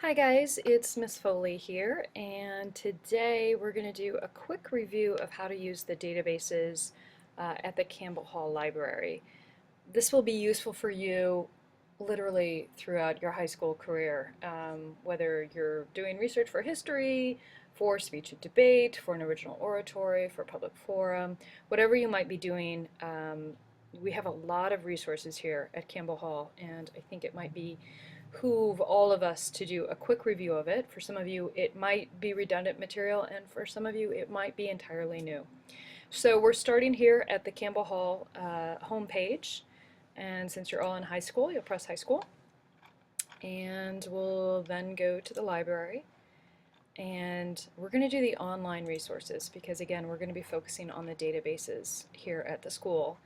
Hi guys, it's Miss Foley here, and today we're going to do a quick review of how to use the databases at the Campbell Hall Library. This will be useful for you literally throughout your high school career, whether you're doing research for history, for speech and debate, for an original oratory, for public forum, whatever you might be doing. We have a lot of resources here at Campbell Hall, and I think it might behoove all of us to do a quick review of it. For some of you, it might be redundant material, and for some of you, it might be entirely new. So we're starting here at the Campbell Hall homepage, and since you're all in high school, you'll press high school, and we'll then go to the library. And we're going to do the online resources because, again, we're going to be focusing on the databases here at the school.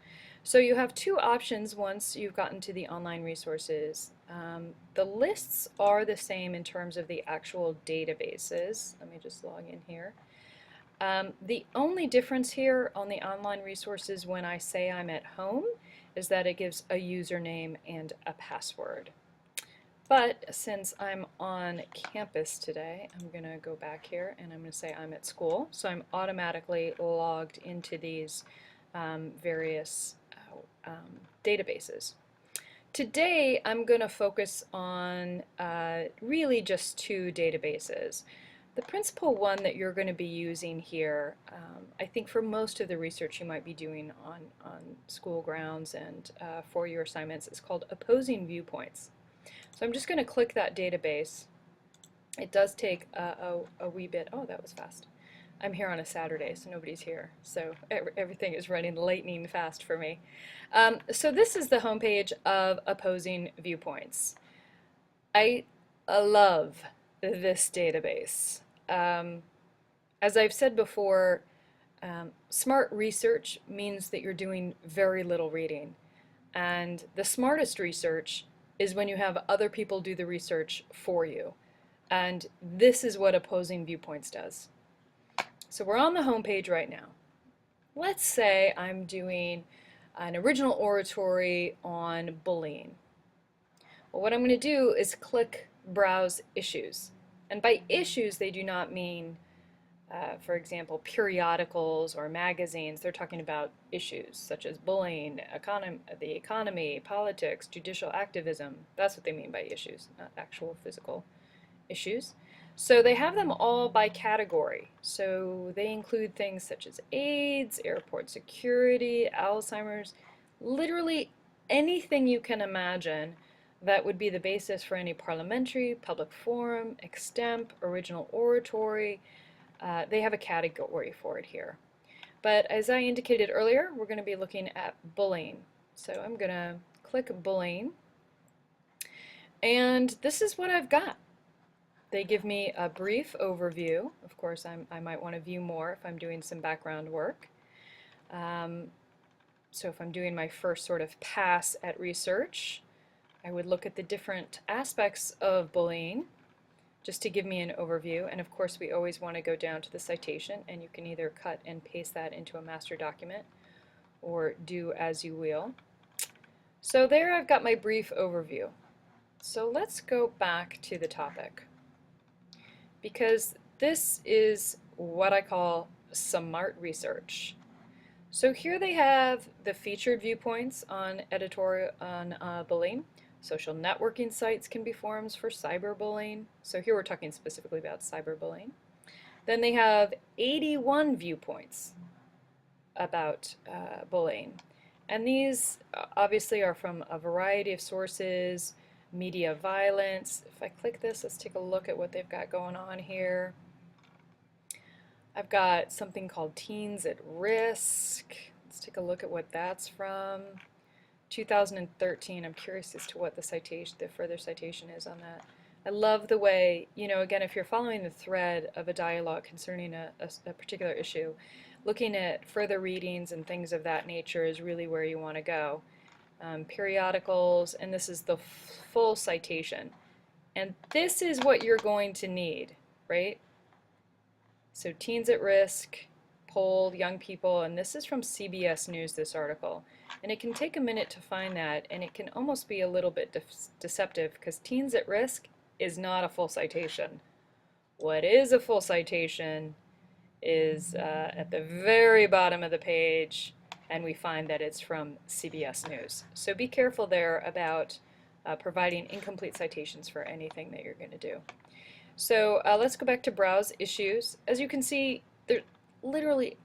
So you have two options once you've gotten to the online resources. The lists are the same in terms of the actual databases. Let me just log in here. The only difference here on the online resources when I say I'm at home is that it gives a username and a password. But since I'm on campus today, I'm going to go back here and I'm going to say I'm at school. So I'm automatically logged into these various databases. Today I'm going to focus on really just two databases. The principal one that you're going to be using here, I think for most of the research you might be doing on school grounds and for your assignments, is called Opposing Viewpoints. So I'm just going to click that database. It does take a wee bit. Oh, that was fast. I'm here on a Saturday, so nobody's here. So everything is running lightning fast for me. So this is the homepage of Opposing Viewpoints. I love this database. As I've said before, smart research means that you're doing very little reading. And the smartest research is when you have other people do the research for you. And this is what Opposing Viewpoints does. So we're on the home page right now. Let's say I'm doing an original oratory on bullying. Well, what I'm going to do is click Browse Issues. And by issues, they do not mean, for example, periodicals or magazines. They're talking about issues such as bullying, the economy, politics, judicial activism. That's what they mean by issues, not actual physical issues. So they have them all by category. So they include things such as AIDS, airport security, Alzheimer's, literally anything you can imagine that would be the basis for any parliamentary, public forum, extemp, original oratory. They have a category for it here. But as I indicated earlier, we're going to be looking at bullying. So I'm going to click bullying. And this is what I've got. They give me a brief overview. Of course, I might want to view more if I'm doing some background work. So if I'm doing my first sort of pass at research, I would look at the different aspects of bullying just to give me an overview. And of course, we always want to go down to the citation, and you can either cut and paste that into a master document or do as you will. So there I've got my brief overview. So let's go back to the topic, because this is what I call smart research. So here they have the featured viewpoints on bullying. Social networking sites can be forums for cyberbullying. So here we're talking specifically about cyberbullying. Then they have 81 viewpoints about bullying. And these obviously are from a variety of sources. Media violence. If I click this, let's take a look at what they've got going on here. I've got something called Teens at Risk. Let's take a look at what that's from. 2013. I'm curious as to what the further citation is on that. I love the way, again, if you're following the thread of a dialogue concerning a particular issue, looking at further readings and things of that nature is really where you want to go. Periodicals, and this is the full citation. And this is what you're going to need, right? So Teens at Risk, polled young people, and this is from CBS News, this article. And it can take a minute to find that, and it can almost be a little bit deceptive, because Teens at Risk is not a full citation. What is a full citation is at the very bottom of the page, and we find that it's from CBS News. So be careful there about providing incomplete citations for anything that you're going to do. So let's go back to Browse Issues. As you can see, there's literally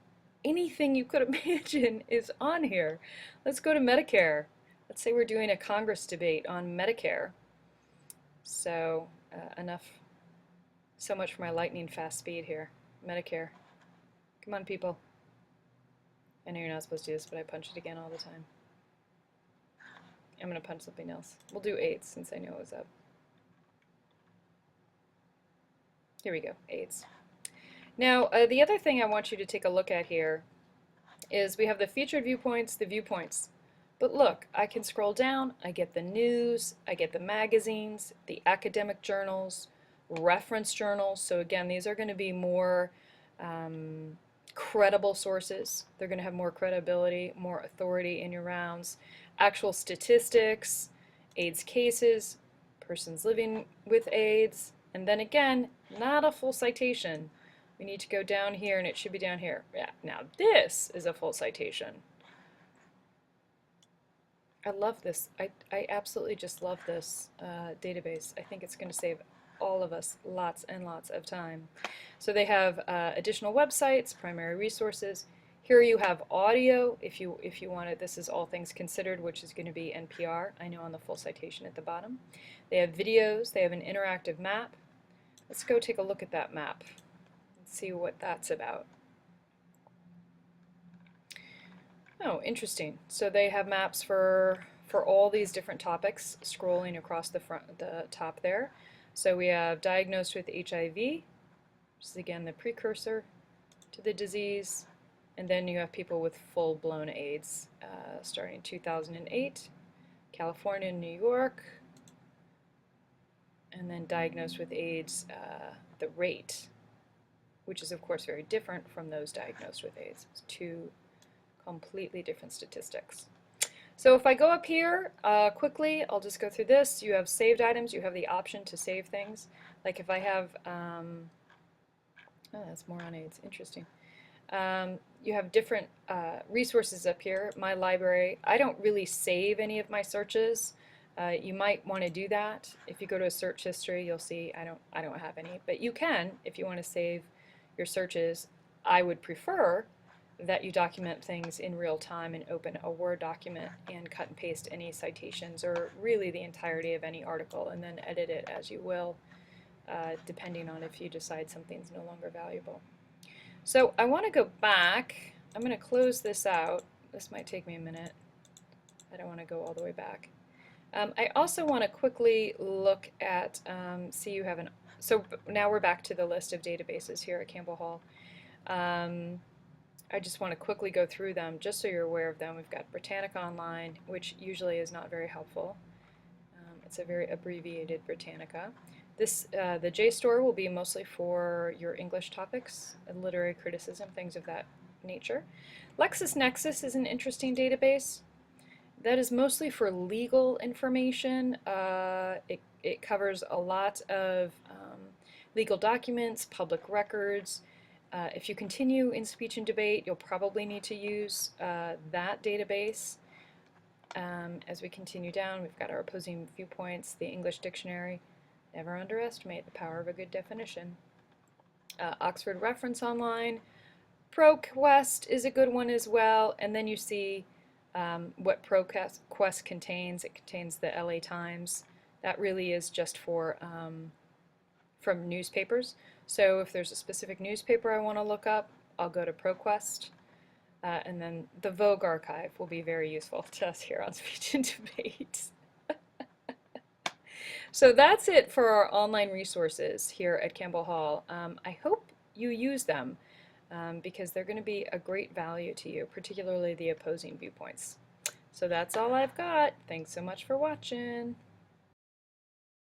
anything you could imagine is on here. Let's go to Medicare. Let's say we're doing a Congress debate on Medicare. So so much for my lightning fast speed here. Medicare. Come on, people. I know you're not supposed to do this, but I punch it again all the time. I'm going to punch something else. We'll do AIDS since I know it was up. Here we go, AIDS. Now, the other thing I want you to take a look at here is we have the featured viewpoints, the viewpoints. But look, I can scroll down, I get the news, I get the magazines, the academic journals, reference journals. So again, these are going to be more credible sources. They're going to have more credibility, more authority in your rounds. Actual statistics, AIDS cases, persons living with AIDS, and then again, not a full citation. We need to go down here, and it should be down here. Yeah, now this is a full citation. I love this. I absolutely just love this database. I think it's going to save all of us lots and lots of time. So they have additional websites, primary resources. Here you have audio if you want it. This is All Things Considered, which is going to be NPR. I know on the full citation at the bottom. They have videos. They have an interactive map. Let's go take a look at that map and see what that's about. Oh, interesting. So they have maps for all these different topics scrolling across the top there. So we have diagnosed with HIV, which is again the precursor to the disease, and then you have people with full-blown AIDS starting in 2008, California and New York, and then diagnosed with AIDS, the rate, which is of course very different from those diagnosed with AIDS. It's two completely different statistics. So if I go up here quickly, I'll just go through this. You have saved items. You have the option to save things. Like if I have, oh, that's more on AIDS. Interesting. You have different resources up here. My library. I don't really save any of my searches. You might want to do that. If you go to a search history, you'll see I don't have any. But you can if you want to save your searches. I would prefer that you document things in real time and open a Word document and cut and paste any citations or really the entirety of any article and then edit it as you will, depending on if you decide something's no longer valuable. So I want to go back. I'm going to close this out. This might take me a minute. I don't want to go all the way back. I also want to quickly look at, see you have an, so now we're back to the list of databases here at Campbell Hall. I just want to quickly go through them just so you're aware of them. We've got Britannica Online, which usually is not very helpful. It's a very abbreviated Britannica. This, the JSTOR will be mostly for your English topics, literary criticism, things of that nature. LexisNexis is an interesting database. That is mostly for legal information. It covers a lot of legal documents, public records. If you continue in speech and debate, you'll probably need to use that database. As we continue down, we've got our opposing viewpoints, the English dictionary. Never underestimate the power of a good definition. Oxford Reference Online. ProQuest is a good one as well. And then you see what ProQuest contains. It contains the LA Times. That really is just for from newspapers. So if there's a specific newspaper I want to look up, I'll go to ProQuest. And then the Vogue archive will be very useful to us here on Speech and Debate. So that's it for our online resources here at Campbell Hall. I hope you use them because they're going to be a great value to you, particularly the opposing viewpoints. So that's all I've got. Thanks so much for watching.